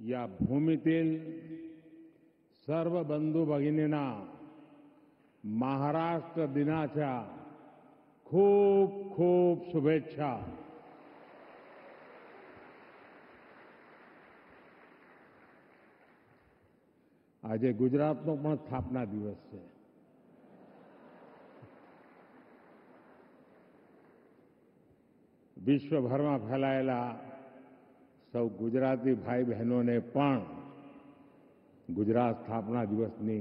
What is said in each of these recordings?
या भूमीतील सर्व बंधू भगिनींना महाराष्ट्र दिनाच्या खूप खूप शुभेच्छा. આજે ગુજરાતનો પણ સ્થાપના દિવસ છે. વિશ્વભરમાં ફેલાયેલા સૌ ગુજરાતી ભાઈ બહેનોને પણ ગુજરાત સ્થાપના દિવસની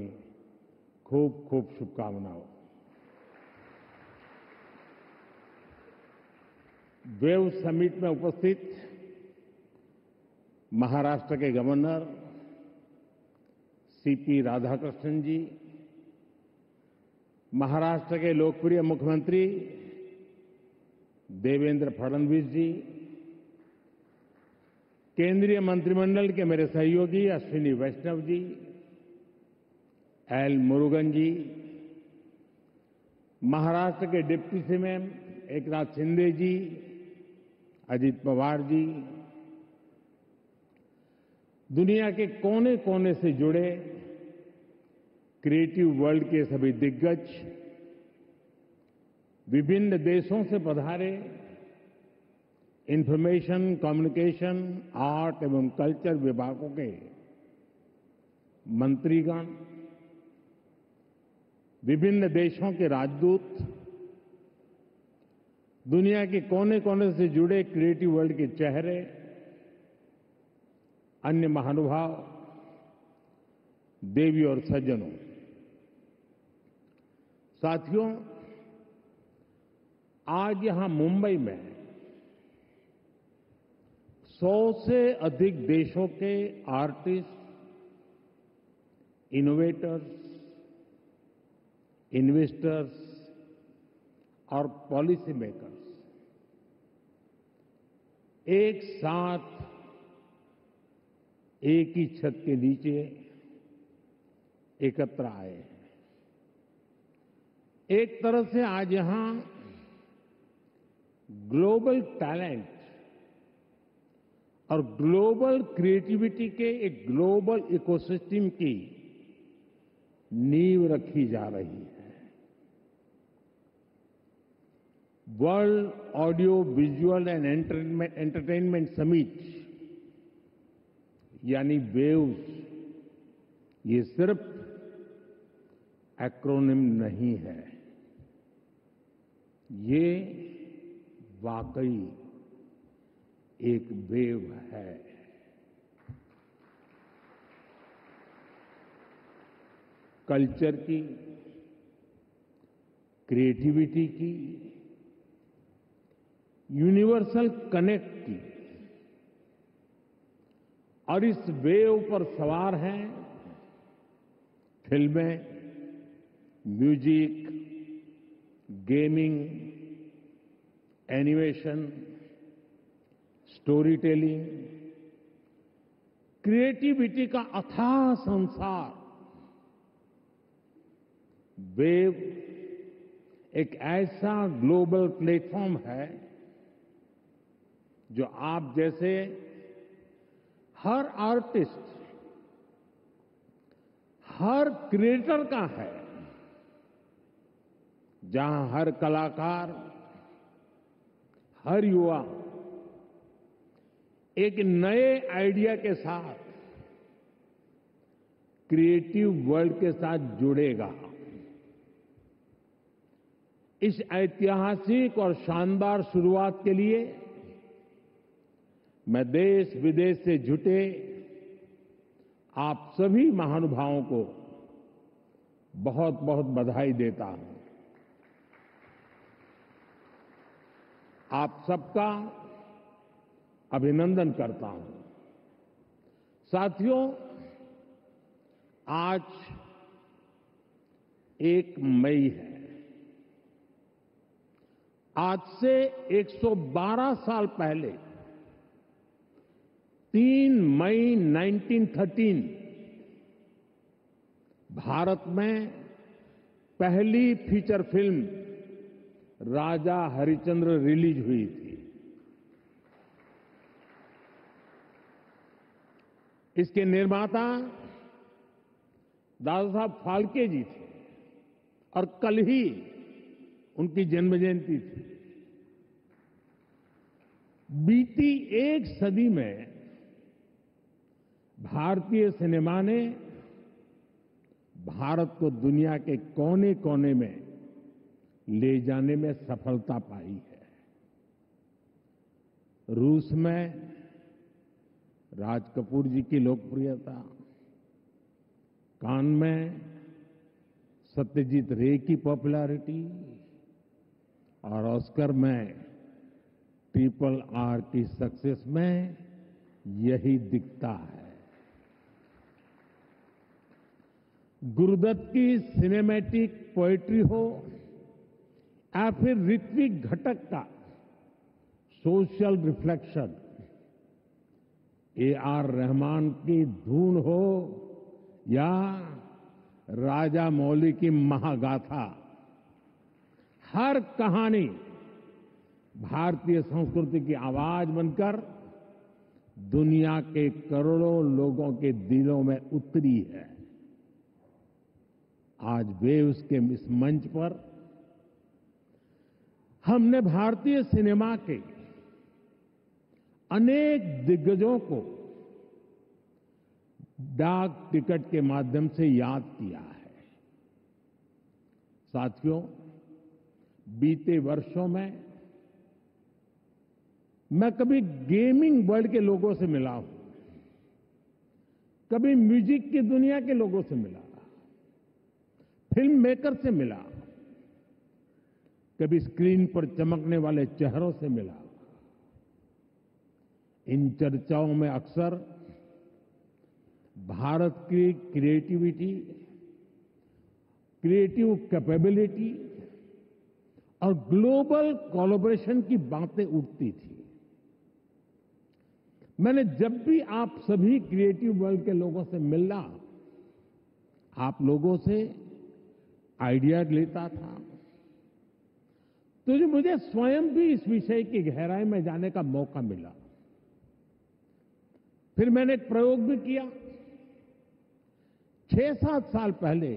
खूब खूब शुभकामनाओं. वेव समिट में उपस्थित महाराष्ट्र के गवर्नर सीपी राधाकृष्णन जी, महाराष्ट्र के लोकप्रिय मुख्यमंत्री देवेंद्र फडणवीस जी, केंद्रीय मंत्रिमंडल के मेरे सहयोगी अश्विनी वैष्णव जी, एल मुरुगन जी, महाराष्ट्र के डिप्टी सीएम एकनाथ शिंदे जी, अजित पवार जी, दुनिया के कोने कोने से जुड़े क्रिएटिव वर्ल्ड के सभी दिग्गज, विभिन्न देशों से पधारे इंफॉर्मेशन, कम्युनिकेशन, आर्ट एवं कल्चर विभागों के मंत्रीगण, विभिन्न देशों के राजदूत, दुनिया के कोने कोने से जुड़े क्रिएटिव वर्ल्ड के चेहरे, अन्य महानुभाव, देवी और सज्जनों, साथियों, आज यहां मुंबई में 100 से अधिक देशों के आर्टिस्ट, इनोवेटर्स, इन्वेस्टर्स और पॉलिसी मेकर्स एक साथ एक ही छत के नीचे एकत्र आए हैं. एक तरह से आज यहां ग्लोबल टैलेंट और ग्लोबल क्रिएटिविटी के एक ग्लोबल इकोसिस्टम की नींव रखी जा रही है. World audio visual and entertainment summit यानी वेव्स, ये सिर्फ एक्रोनिम नहीं है, ये वाकई एक वेव है. कल्चर की, क्रिएटिविटी की, यूनिवर्सल कनेक्ट की, और इस वेव पर सवार हैं फिल्में, music, gaming, animation, story telling, creativity का अथाह संसार. वेव एक ऐसा ग्लोबल प्लेटफॉर्म है जो आप जैसे हर आर्टिस्ट, हर क्रिएटर का है, जहां हर कलाकार, हर युवा एक नए आइडिया के साथ क्रिएटिव वर्ल्ड के साथ जुड़ेगा. इस ऐतिहासिक और शानदार शुरुआत के लिए मैं देश विदेश से जुटे आप सभी महानुभावों को बहुत बहुत बधाई देता हूं. आप सबका अभिनंदन करता हूं. साथियों, आज 1 मई है. आज से 112 साल पहले 3 मई 1913 भारत में पहली फीचर फिल्म राजा हरिश्चंद्र रिलीज हुई थी. इसके निर्माता दादा साहब फाल्के जी थे और कल ही उनकी जन्म जयंती थी। बीती एक सदी में भारतीय सिनेमा ने भारत को दुनिया के कोने कोने में ले जाने में सफलता पाई है। रूस में राज कपूर जी की लोकप्रियता, कान में सत्यजीत रे की पॉपुलैरिटी और ऑस्कर में RRR की सक्सेस में यही दिखता है। गुरुदत्त की सिनेमैटिक पोएट्री हो या फिर ऋत्विक घटक का सोशल रिफ्लेक्शन, AR रहमान की धून हो या राजा मौली की महागाथा, हर कहानी भारतीय संस्कृति की आवाज बनकर दुनिया के करोड़ों लोगों के दिलों में उतरी है। आज वेव्स के इस मंच पर हमने भारतीय सिनेमा के अनेक दिग्गजों को डाक टिकट के माध्यम से याद किया है। साथियों, बीते वर्षों में मैं कभी गेमिंग वर्ल्ड के लोगों से मिला हूं, कभी म्यूजिक की दुनिया के लोगों से मिला, फिल्म मेकर से मिला, कभी स्क्रीन पर चमकने वाले चेहरों से मिला। इन चर्चाओं में अक्सर भारत की क्रिएटिविटी, क्रिएटिव कैपेबिलिटी और ग्लोबल कोलैबोरेशन की बातें उठती थी। मैंने जब भी आप सभी क्रिएटिव वर्ल्ड के लोगों से मिला, आप लोगों से आइडिया लेता था, तो मुझे स्वयं भी इस विषय की गहराई में जाने का मौका मिला। फिर मैंने एक प्रयोग भी किया। 6-7 साल पहले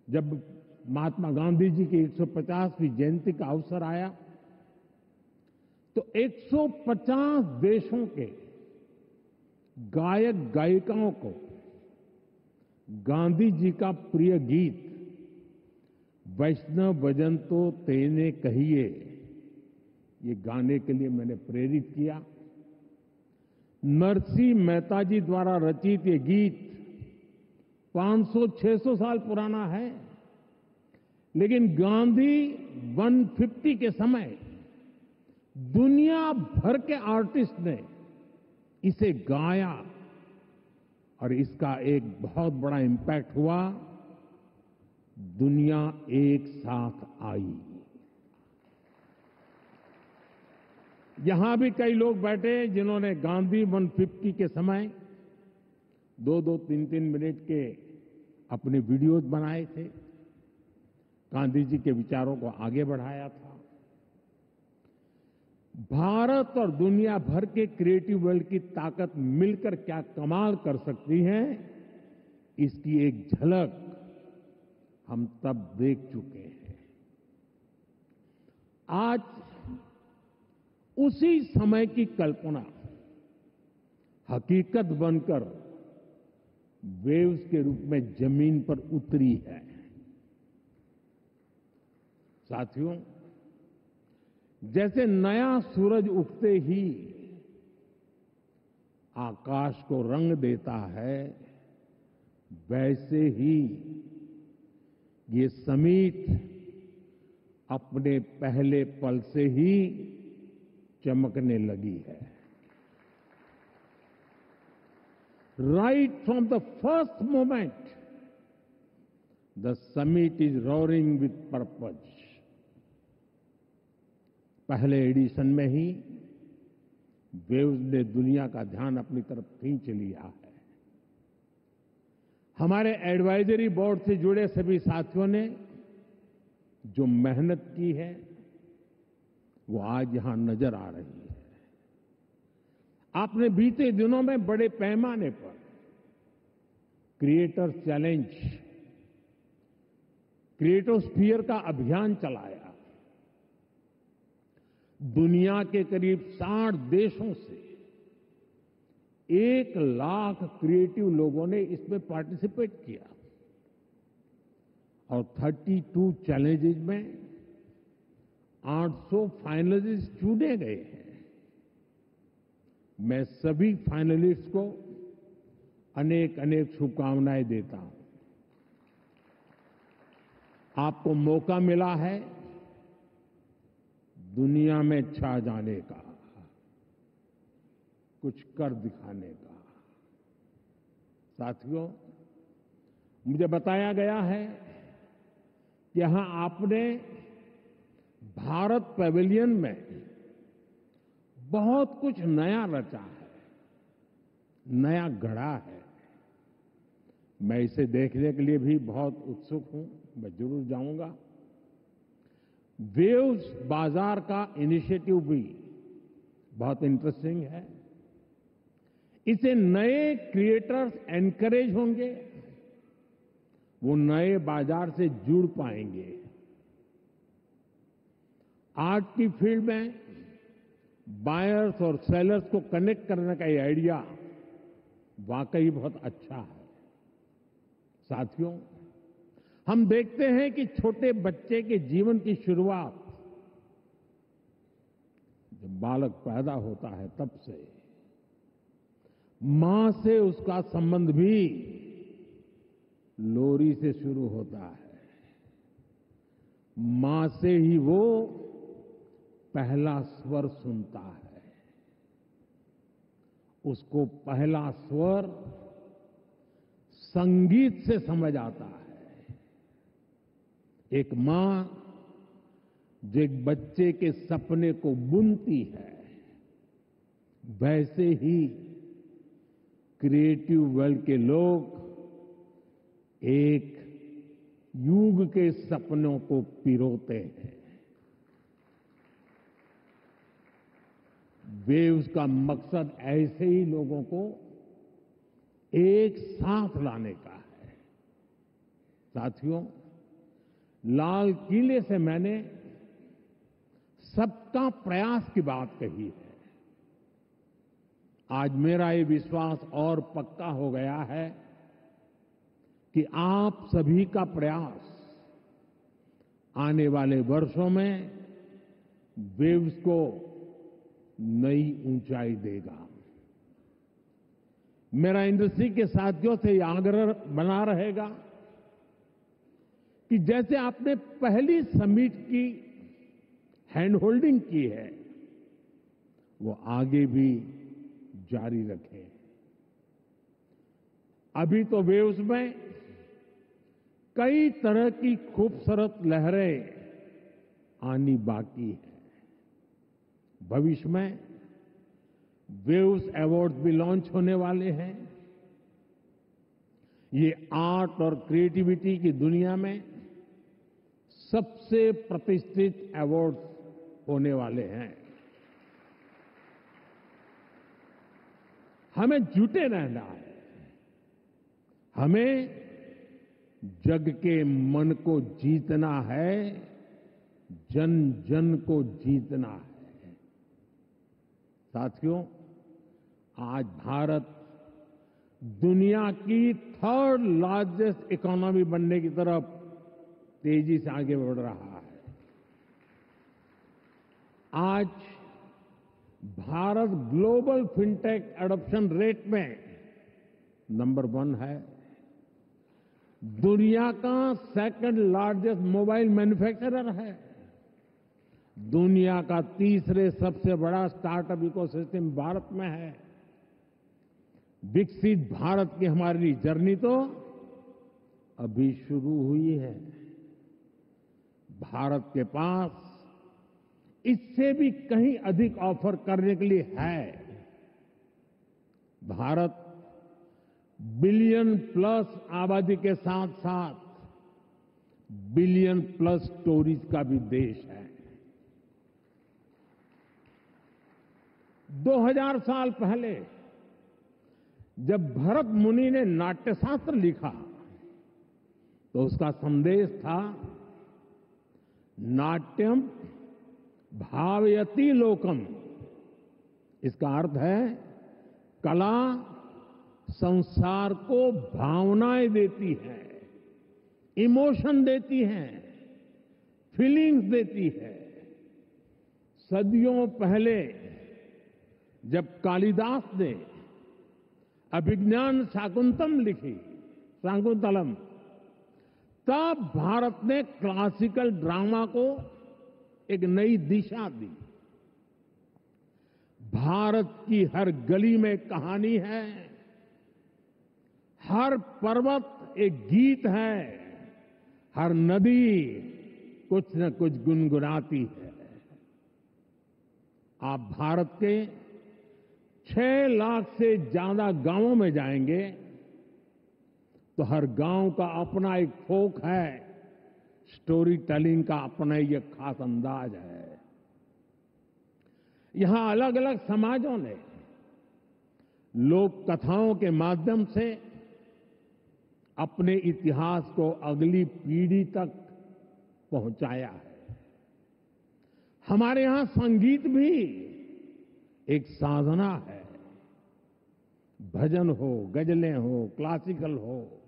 जब महात्मा गांधी जी की 150वीं जयंती का अवसर आया, तो 150 देशों के गायक गायिकाओं को गांधी जी का प्रिय गीत वैष्णव भजन तो तेने कहिए, ये गाने के लिए मैंने प्रेरित किया। नरसिंह मेहता जी द्वारा रचित ये गीत 500-600 साल पुराना है, लेकिन गांधी 150 के समय दुनिया भर के आर्टिस्ट ने इसे गाया और इसका एक बहुत बड़ा इम्पैक्ट हुआ। दुनिया एक साथ आई। यहां भी कई लोग बैठे जिन्होंने गांधी 150 के समय 2-2, 3-3 मिनट के अपने वीडियोज बनाए थे, गांधी जी के विचारों को आगे बढ़ाया था। भारत और दुनिया भर के क्रिएटिव वर्ल्ड की ताकत मिलकर क्या कमाल कर सकती है, इसकी एक झलक हम तब देख चुके हैं। आज उसी समय की कल्पना हकीकत बनकर वेव्स के रूप में जमीन पर उतरी है। साथियों, जैसे नया सूरज उगते ही आकाश को रंग देता है, वैसे ही ये समिट अपने पहले पल से ही चमकने लगी है। Right from the first moment the summit is roaring with purpose. पहले एडिशन में ही वेव्स ने दुनिया का ध्यान अपनी तरफ खींच लिया है। हमारे एडवाइजरी बोर्ड से जुड़े सभी साथियों ने जो मेहनत की है वो आज यहां नजर आ रही है। आपने बीते दिनों में बड़े पैमाने पर क्रिएटर चैलेंज, क्रिएटोस्फीयर का अभियान चलाया। दुनिया के करीब 60 देशों से 1 लाख क्रिएटिव लोगों ने इसमें पार्टिसिपेट किया और 32 चैलेंजेस में 800 फाइनलिस्ट चुने गए हैं। मैं सभी फाइनलिस्ट को अनेक अनेक शुभकामनाएं देता हूं। आपको मौका मिला है दुनिया में छा जाने का, कुछ कर दिखाने का। साथियों, मुझे बताया गया है कि यहां आपने भारत पैवेलियन में बहुत कुछ नया रचा है, नया गढ़ा है। मैं इसे देखने के लिए भी बहुत उत्सुक हूं। मैं जरूर जाऊंगा। वेव्स बाजार का इनिशिएटिव भी बहुत इंटरेस्टिंग है। इसे नए क्रिएटर्स एनकरेज होंगे, वो नए बाजार से जुड़ पाएंगे। आर्ट की फील्ड में बायर्स और सेलर्स को कनेक्ट करने का ये आइडिया वाकई बहुत अच्छा है। साथियों, हम देखते हैं कि छोटे बच्चे के जीवन की शुरुआत जब बालक पैदा होता है तब से मां से उसका संबंध भी लोरी से शुरू होता है। मां से ही वो पहला स्वर सुनता है। उसको पहला स्वर संगीत से समझ आता है। एक मां जो एक बच्चे के सपने को बुनती है, वैसे ही क्रिएटिव वर्ल्ड के लोग एक युग के सपनों को पिरोते हैं। वेव्स का मकसद ऐसे ही लोगों को एक साथ लाने का है। साथियों, लाल किले से मैंने सबका प्रयास की बात कही है। आज मेरा ये विश्वास और पक्का हो गया है कि आप सभी का प्रयास आने वाले वर्षों में वेव्स को नई ऊंचाई देगा। मेरा इंडस्ट्री के साथियों से यह आग्रह बना रहेगा कि जैसे आपने पहली समिट की हैंड होल्डिंग की है, वो आगे भी जारी रखें। अभी तो वेव्स में कई तरह की खूबसूरत लहरें आनी बाकी है। भविष्य में वेव्स अवार्ड भी लॉन्च होने वाले हैं। ये आर्ट और क्रिएटिविटी की दुनिया में सबसे प्रतिष्ठित अवार्ड होने वाले हैं। हमें जुटे रहना है। हमें जग के मन को जीतना है, जन जन को जीतना है। साथियों, आज भारत दुनिया की 3rd लार्जेस्ट इकोनॉमी बनने की तरफ तेजी से आगे बढ़ रहा है। आज Bharat global fintech adoption rate में नंबर 1 है। दुनिया का 2nd लार्जेस्ट मोबाइल मैन्युफैक्चरर है। दुनिया का 3रे सबसे बड़ा स्टार्टअप इकोसिस्टम भारत में है। विकसित भारत की हमारी जर्नी तो अभी शुरू हुई है। भारत के पास इससे भी कहीं अधिक ऑफर करने के लिए है। भारत बिलियन+ आबादी के साथ साथ बिलियन+ स्टोरीज का भी देश है। 2000 साल पहले जब भरत मुनि ने नाट्यशास्त्र लिखा तो उसका संदेश था नाट्यम भावयति लोकम। इसका अर्थ है कला संसार को भावनाएं देती है, इमोशन देती है, फीलिंग्स देती है। सदियों पहले जब कालिदास ने अभिज्ञान शाकुंतलम, तब भारत ने क्लासिकल ड्रामा को एक नई दिशा दी। भारत की हर गली में कहानी है, हर पर्वत एक गीत है, हर नदी कुछ न कुछ गुनगुनाती है। आप भारत के 6 लाख से ज्यादा गांवों में जाएंगे तो हर गांव का अपना एक फोक है, स्टोरी टेलिंग का अपना ही एक खास अंदाज है। यहां अलग अलग समाजों ने लोक कथाओं के माध्यम से अपने इतिहास को अगली पीढ़ी तक पहुंचाया है। हमारे यहां संगीत भी एक साधना है। भजन हो, गजलें हो, क्लासिकल हो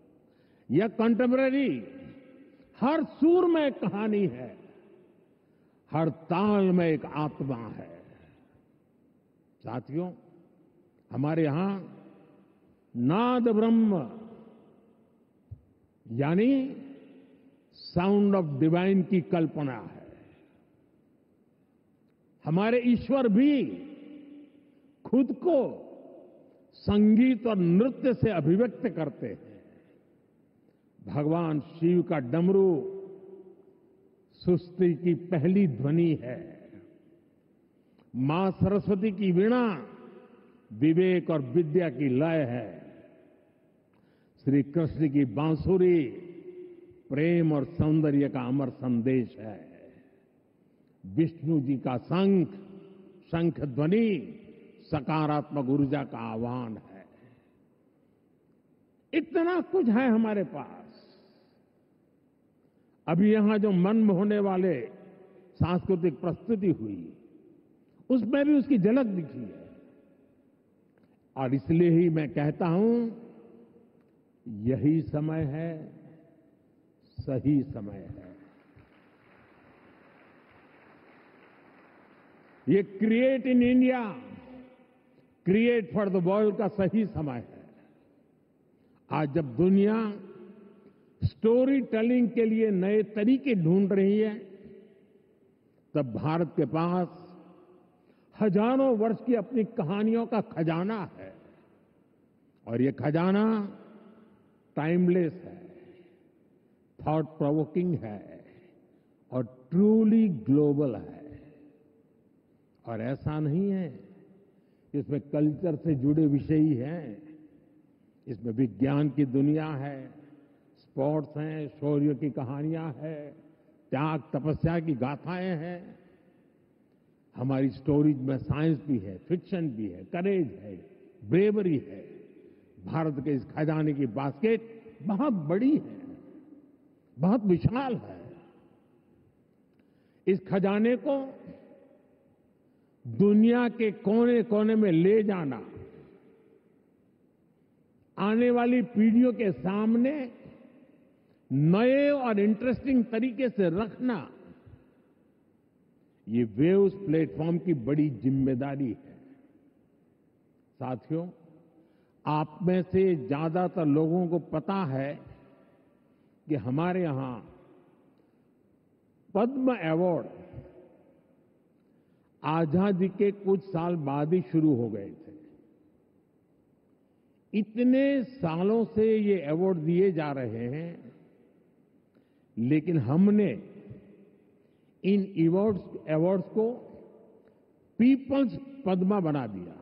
या कंटेम्पररी, हर सुर में एक कहानी है, हर ताल में एक आत्मा है। साथियों, हमारे यहां नाद ब्रह्म यानी साउंड ऑफ डिवाइन की कल्पना है। हमारे ईश्वर भी खुद को संगीत और नृत्य से अभिव्यक्त करते हैं। भगवान शिव का डमरू सृष्टि की पहली ध्वनि है। मां सरस्वती की वीणा विवेक और विद्या की लय है। श्री कृष्ण की बांसुरी प्रेम और सौंदर्य का अमर संदेश है। विष्णु जी का शंख ध्वनि सकारात्मक ऊर्जा का आह्वान है। इतना कुछ है हमारे पास। अभी यहां जो मन मोहने वाले सांस्कृतिक प्रस्तुति हुई, उसमें भी उसकी झलक दिखी है। और इसलिए ही मैं कहता हूं, यही समय है, सही समय है। ये create in India, create for the world का सही समय है। आज जब दुनिया स्टोरी टेलिंग के लिए नए तरीके ढूंढ रही है, तब भारत के पास हजारों वर्ष की अपनी कहानियों का खजाना है। और ये खजाना टाइमलेस है, थॉट प्रोवोकिंग है और ट्रूली ग्लोबल है। और ऐसा नहीं है कि इसमें कल्चर से जुड़े विषय ही हैं। इसमें विज्ञान की दुनिया है, स्पोर्ट्स हैं, शौर्य की कहानियां हैं, त्याग तपस्या की गाथाएं हैं। हमारी स्टोरीज में साइंस भी है, फिक्शन भी है, करेज है, ब्रेवरी है। भारत के इस खजाने की बास्केट बहुत बड़ी है, बहुत विशाल है। इस खजाने को दुनिया के कोने कोने में ले जाना, आने वाली पीढ़ियों के सामने नए और इंटरेस्टिंग तरीके से रखना, ये वेव्स प्लेटफॉर्म की बड़ी जिम्मेदारी है। साथियों, आप में से ज्यादातर लोगों को पता है कि हमारे यहां पद्म अवार्ड आजादी के कुछ साल बाद ही शुरू हो गए थे। इतने सालों से ये अवार्ड दिए जा रहे हैं, लेकिन हमने इन अवार्ड्स को पीपल्स पद्मा बना दिया।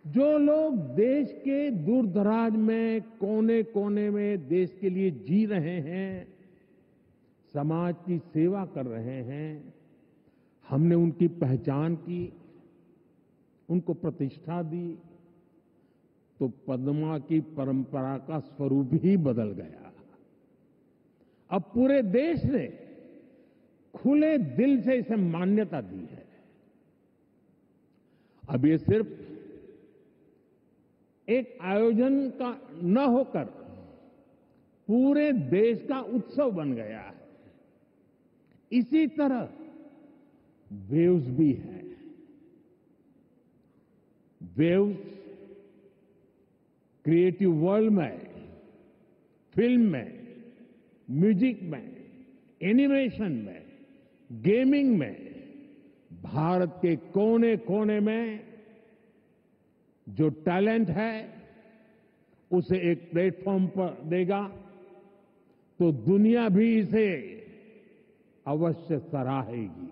जो लोग देश के दूर दराज में, कोने कोने में देश के लिए जी रहे हैं, समाज की सेवा कर रहे हैं, हमने उनकी पहचान की, उनको प्रतिष्ठा दी, तो पद्मा की परंपरा का स्वरूप ही बदल गया। अब पूरे देश ने खुले दिल से इसे मान्यता दी है। अब ये सिर्फ एक आयोजन का न होकर पूरे देश का उत्सव बन गया है। इसी तरह वेव्स भी है। वेव्स क्रिएटिव वर्ल्ड में, फिल्म में, म्यूजिक में, एनिमेशन में, गेमिंग में भारत के कोने कोने में जो टैलेंट है उसे एक प्लेटफॉर्म पर देगा, तो दुनिया भी इसे अवश्य सराहेगी।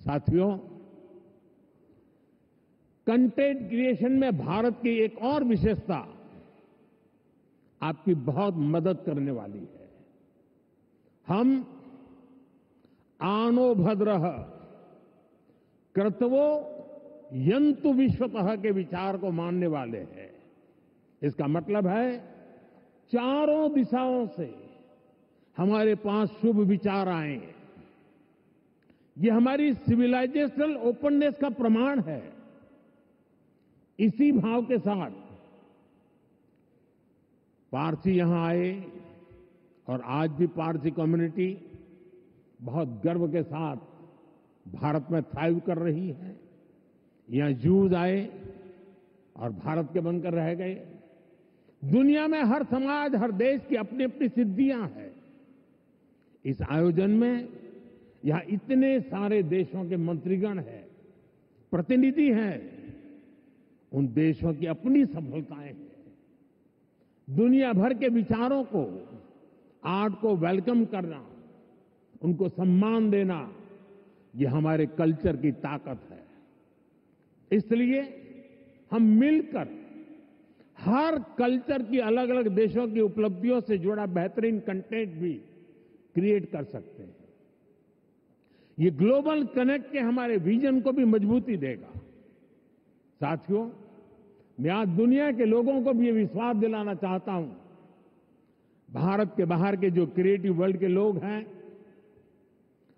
साथियों, कंटेंट क्रिएशन में भारत की एक और विशेषता आपकी बहुत मदद करने वाली है। हम आनो भद्रः कर्तवो यंतु विश्वतः के विचार को मानने वाले हैं। इसका मतलब है चारों दिशाओं से हमारे पास शुभ विचार आए। ये हमारी सिविलाइजेशनल ओपननेस का प्रमाण है। इसी भाव के साथ पारसी यहां आए और आज भी पारसी कम्युनिटी बहुत गर्व के साथ भारत में थ्राइव कर रही है। यहां जूज आए और भारत के बनकर रह गए। दुनिया में हर समाज, हर देश की अपनी अपनी सिद्धियां हैं। इस आयोजन में यहां इतने सारे देशों के मंत्रीगण हैं, प्रतिनिधि हैं। उन देशों की अपनी सफलताएं हैं। दुनिया भर के विचारों को, आर्ट को वेलकम करना, उनको सम्मान देना, ये हमारे कल्चर की ताकत है। इसलिए हम मिलकर हर कल्चर की, अलग अलग देशों की उपलब्धियों से जुड़ा बेहतरीन कंटेंट भी क्रिएट कर सकते हैं। ये ग्लोबल कनेक्ट के हमारे विजन को भी मजबूती देगा। साथियों, मैं आज दुनिया के लोगों को भी ये विश्वास दिलाना चाहता हूं, भारत के बाहर के जो क्रिएटिव वर्ल्ड के लोग हैं,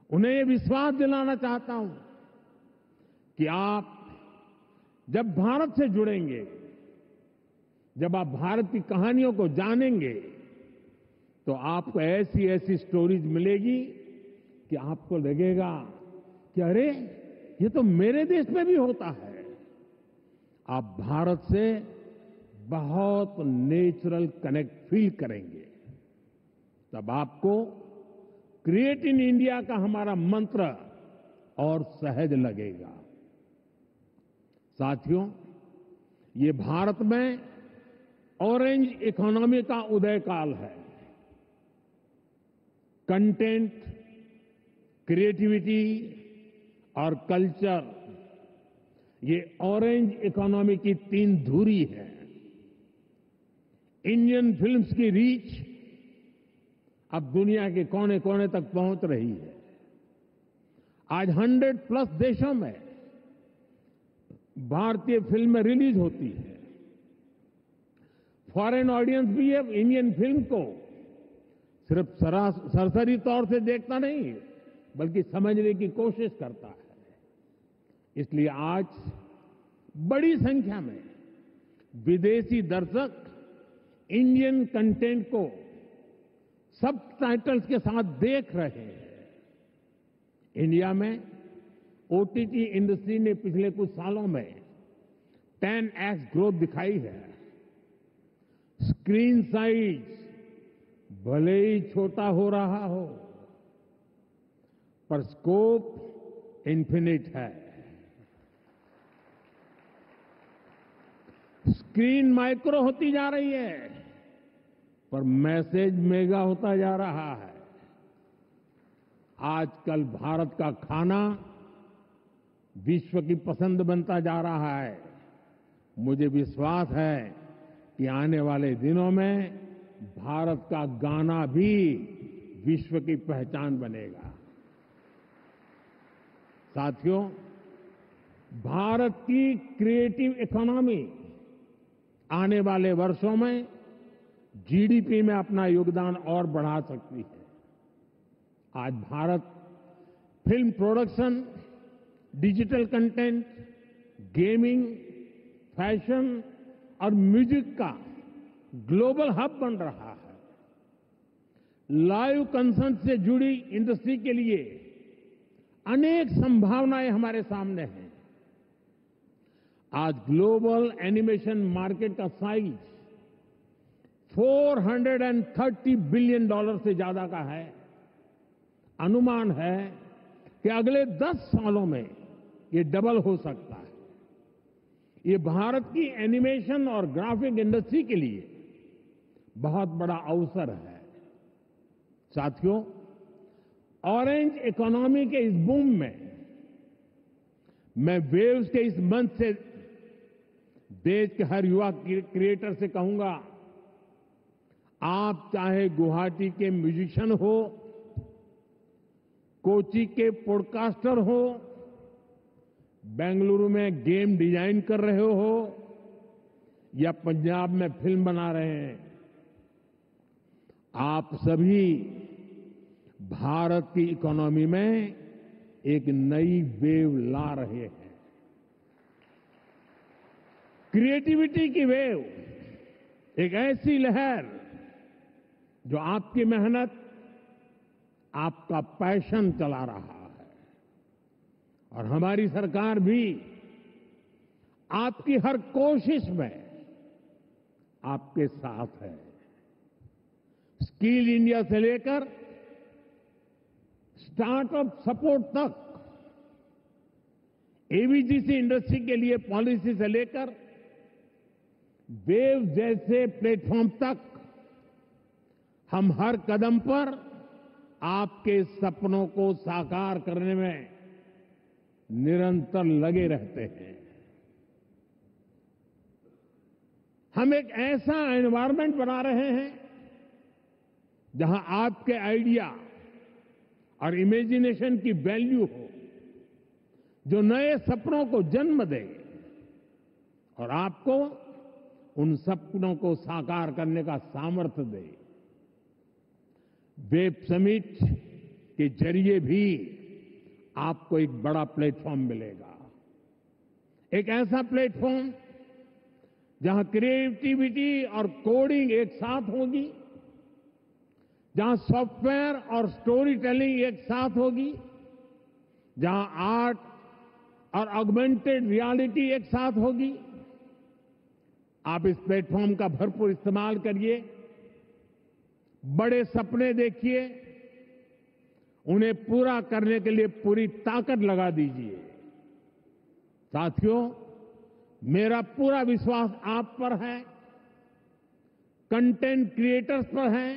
उन्हें ये विश्वास दिलाना चाहता हूं कि आप जब भारत से जुड़ेंगे, जब आप भारत की कहानियों को जानेंगे, तो आपको ऐसी ऐसी स्टोरीज मिलेगी कि आपको लगेगा कि अरे, ये तो मेरे देश में भी होता है। आप भारत से बहुत नेचुरल कनेक्ट फील करेंगे। तब आपको क्रिएट इन इंडिया का हमारा मंत्र और सहज लगेगा। साथियों, ये भारत में ऑरेंज इकोनॉमी का उदय काल है। कंटेंट, क्रिएटिविटी और कल्चर, ये ऑरेंज इकोनॉमी की तीन धुरी है। इंडियन फिल्म्स की रीच अब दुनिया के कोने कोने तक पहुंच रही है। आज 100+ देशों में भारतीय फिल्में रिलीज होती है। फॉरेन ऑडियंस भी अब इंडियन फिल्म को सिर्फ सरसरी तौर से देखता नहीं, बल्कि समझने की कोशिश करता है। इसलिए आज बड़ी संख्या में विदेशी दर्शक इंडियन कंटेंट को सबटाइटल्स के साथ देख रहे हैं। इंडिया में ओटीटी इंडस्ट्री ने पिछले कुछ सालों में 10x ग्रोथ दिखाई है। स्क्रीन साइज भले ही छोटा हो रहा हो, पर स्कोप इन्फिनिट है। स्क्रीन माइक्रो होती जा रही है, पर मैसेज मेगा होता जा रहा है। आजकल भारत का खाना विश्व की पसंद बनता जा रहा है। मुझे विश्वास है कि आने वाले दिनों में भारत का गाना भी विश्व की पहचान बनेगा। साथियों, भारत की क्रिएटिव इकोनॉमी आने वाले वर्षों में जीडीपी में अपना योगदान और बढ़ा सकती है। आज Bharat film production, digital content, gaming, fashion और म्यूजिक का ग्लोबल हब बन रहा है। लाइव कंसर्ट से जुड़ी इंडस्ट्री के लिए अनेक संभावनाएं हमारे सामने हैं। आज ग्लोबल एनिमेशन मार्केट का साइज $430 बिलियन से ज्यादा का है। अनुमान है कि अगले 10 सालों में ये डबल हो सकता है। ये भारत की एनिमेशन और ग्राफिक इंडस्ट्री के लिए बहुत बड़ा अवसर है। साथियों, ऑरेंज इकोनॉमी के इस बूम में मैं वेव्स के इस मंच से देश के हर युवा क्रिएटर से कहूंगा, आप चाहे गुवाहाटी के म्यूजिशियन हो, कोची के पॉडकास्टर हो, बेंगलुरु में गेम डिजाइन कर रहे हो या पंजाब में फिल्म बना रहे हैं, आप सभी भारत की इकोनॉमी में एक नई वेव ला रहे हैं। क्रिएटिविटी की वेव, एक ऐसी लहर जो आपकी मेहनत, आपका पैशन चला रहा है। और हमारी सरकार भी आपकी हर कोशिश में आपके साथ है। स्किल इंडिया से लेकर स्टार्टअप सपोर्ट तक, एवीजीसी इंडस्ट्री के लिए पॉलिसी से लेकर वेव जैसे प्लेटफॉर्म तक, हम हर कदम पर आपके सपनों को साकार करने में निरंतर लगे रहते हैं। हम एक ऐसा एनवायरनमेंट बना रहे हैं जहां आपके आइडिया और इमेजिनेशन की वैल्यू हो, जो नए सपनों को जन्म दे और आपको उन सपनों को साकार करने का सामर्थ्य दे। वेब समिट के जरिए भी आपको एक बड़ा प्लेटफॉर्म मिलेगा। एक ऐसा प्लेटफॉर्म जहां क्रिएटिविटी और कोडिंग एक साथ होगी, जहां सॉफ्टवेयर और स्टोरी टेलिंग एक साथ होगी, जहां आर्ट और ऑगमेंटेड रियलिटी एक साथ होगी। आप इस प्लेटफॉर्म का भरपूर इस्तेमाल करिए, बड़े सपने देखिए, उन्हें पूरा करने के लिए पूरी ताकत लगा दीजिए। साथियों, मेरा पूरा विश्वास आप पर है, कंटेंट क्रिएटर्स पर है,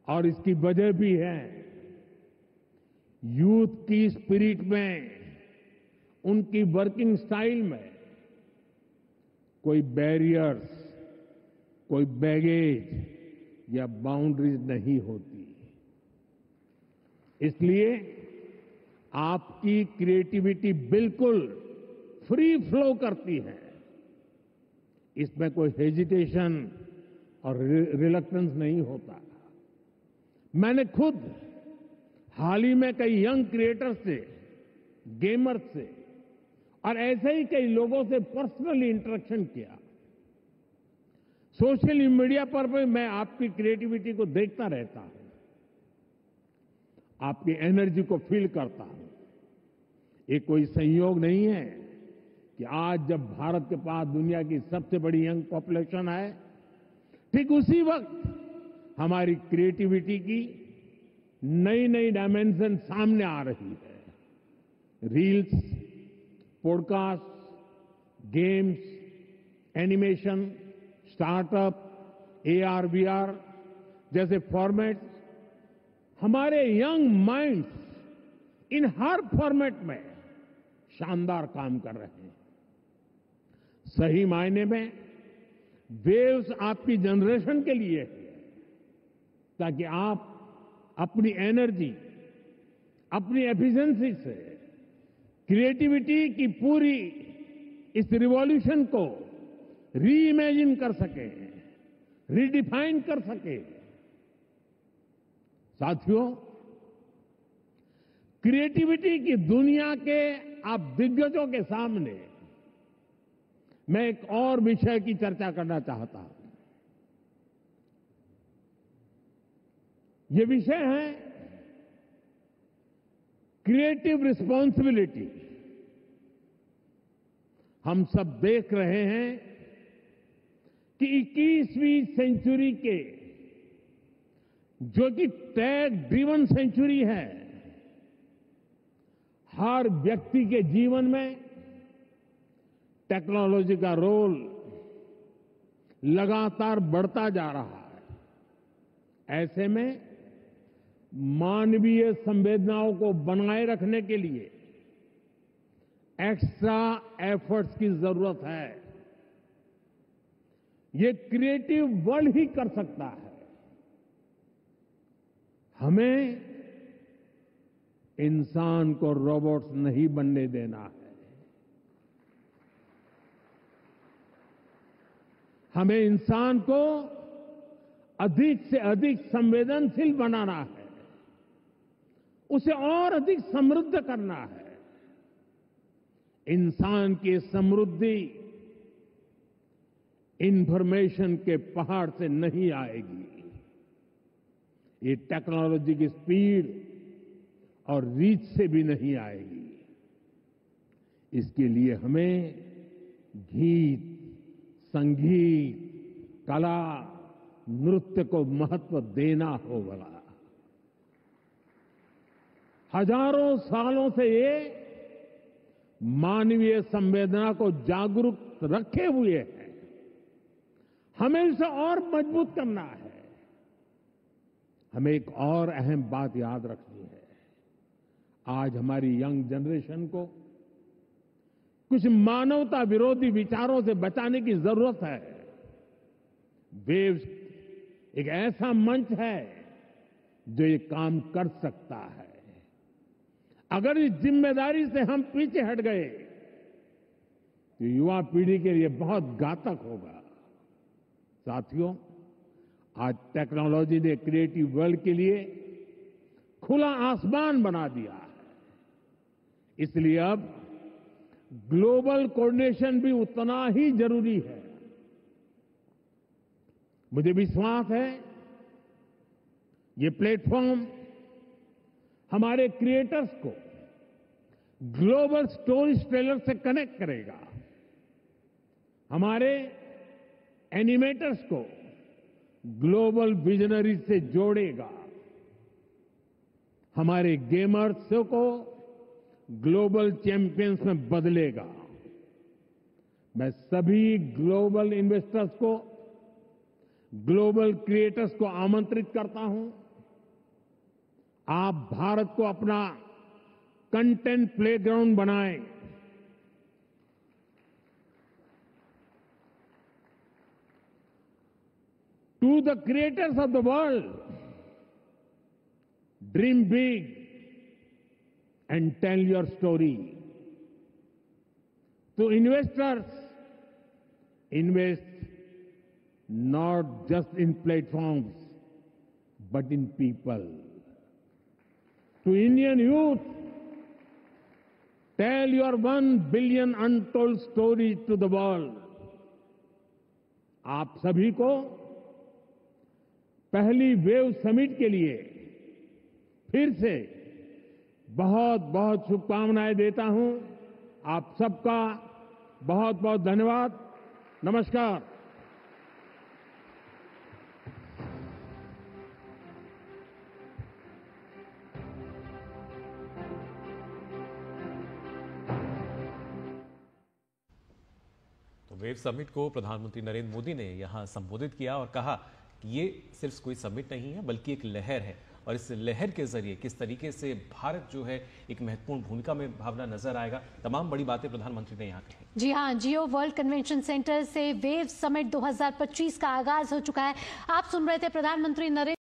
और इसकी वजह भी है यूथ की स्पिरिट में, उनकी वर्किंग स्टाइल में कोई बैरियर्स, कोई बैगेज या बाउंड्रीज नहीं होती। इसलिए आपकी क्रिएटिविटी बिल्कुल फ्री फ्लो करती है। इसमें कोई हेजिटेशन और रिलक्टेंस नहीं होता। मैंने खुद हाल ही में कई यंग क्रिएटर्स से, गेमर्स से और ऐसे ही कई लोगों से पर्सनली इंटरेक्शन किया। सोशल मीडिया पर भी मैं आपकी क्रिएटिविटी को देखता रहता हूं, आपकी एनर्जी को फील करता हूं। ये कोई संयोग नहीं है कि आज जब भारत के पास दुनिया की सबसे बड़ी यंग पॉपुलेशन है, ठीक उसी वक्त हमारी क्रिएटिविटी की नई नई डायमेंशन सामने आ रही है। Reels, podcast, games, animation, startup, AR, VR जैसे फॉर्मेट्स हमारे यंग माइंड्स इन हर फॉर्मेट में शानदार काम कर रहे हैं। सही मायने में वेव्स आपकी जनरेशन के लिए है, ताकि आप अपनी एनर्जी, अपनी एफिशिएंसी से क्रिएटिविटी की पूरी इस रिवॉल्यूशन को री इमेजिन कर सके, रीडिफाइन कर सके। साथियों, क्रिएटिविटी की दुनिया के आप दिग्गजों के सामने मैं एक और विषय की चर्चा करना चाहता हूं। ये विषय है क्रिएटिव रिस्पॉन्सिबिलिटी। हम सब देख रहे हैं कि 21वीं सेंचुरी के जो कि टेक ड्रिवन सेंचुरी है, हर व्यक्ति के जीवन में टेक्नोलॉजी का रोल लगातार बढ़ता जा रहा है। ऐसे में मानवीय संवेदनाओं को बनाए रखने के लिए एक्स्ट्रा एफर्ट्स की जरूरत है। ये क्रिएटिव वर्ल्ड ही कर सकता है। हमें इंसान को रोबोट्स नहीं बनने देना है। हमें इंसान को अधिक से अधिक संवेदनशील बनाना है, उसे और अधिक समृद्ध करना है। इंसान की समृद्धि इंफॉर्मेशन के पहाड़ से नहीं आएगी। ये टेक्नोलॉजी की स्पीड और रीच से भी नहीं आएगी। इसके लिए हमें गीत, संगीत, कला, नृत्य को महत्व देना होगा। हजारों सालों से ये मानवीय संवेदना को जागरूक रखे हुए है। हमें इसे और मजबूत करना है। हमें एक और अहम बात याद रखनी है। आज हमारी यंग जनरेशन को कुछ मानवता विरोधी विचारों से बचाने की जरूरत है। वेव्स एक ऐसा मंच है जो ये काम कर सकता है। अगर इस जिम्मेदारी से हम पीछे हट गए तो युवा पीढ़ी के लिए बहुत घातक होगा। साथियों, आज टेक्नोलॉजी ने क्रिएटिव वर्ल्ड के लिए खुला आसमान बना दिया है। इसलिए अब ग्लोबल कोऑर्डिनेशन भी उतना ही जरूरी है। मुझे विश्वास है ये प्लेटफॉर्म हमारे क्रिएटर्स को ग्लोबल स्टोरी टेलर से कनेक्ट करेगा, हमारे एनिमेटर्स को ग्लोबल विजनरी से जोड़ेगा, हमारे गेमर्स को ग्लोबल चैंपियंस में बदलेगा। मैं सभी ग्लोबल इन्वेस्टर्स को, ग्लोबल क्रिएटर्स को आमंत्रित करता हूं। आप भारत को अपना कंटेंट प्लेग्राउंड बनाएं। To the creators of the world, dream big and tell your story. To investors, invest not just in platforms, but in people. To Indian youth, tell your 1 billion untold stories to the world. आप सभी को पहली wave summit के लिए फिर से बहुत बहुत शुभकामनाएं देता हूं। आप सबका बहुत बहुत धन्यवाद। नमस्कार। तो वेव समिट को प्रधानमंत्री नरेंद्र मोदी ने यहां संबोधित किया और कहा कि ये सिर्फ कोई समिट नहीं है बल्कि एक लहर है, और इस लहर के जरिए किस तरीके से भारत जो है एक महत्वपूर्ण भूमिका में भावना नजर आएगा। तमाम बड़ी बातें प्रधानमंत्री ने यहाँ कही। जी हाँ, जियो वर्ल्ड कन्वेंशन सेंटर से वेव समिट 2025 का आगाज हो चुका है। आप सुन रहे थे प्रधानमंत्री नरेंद्र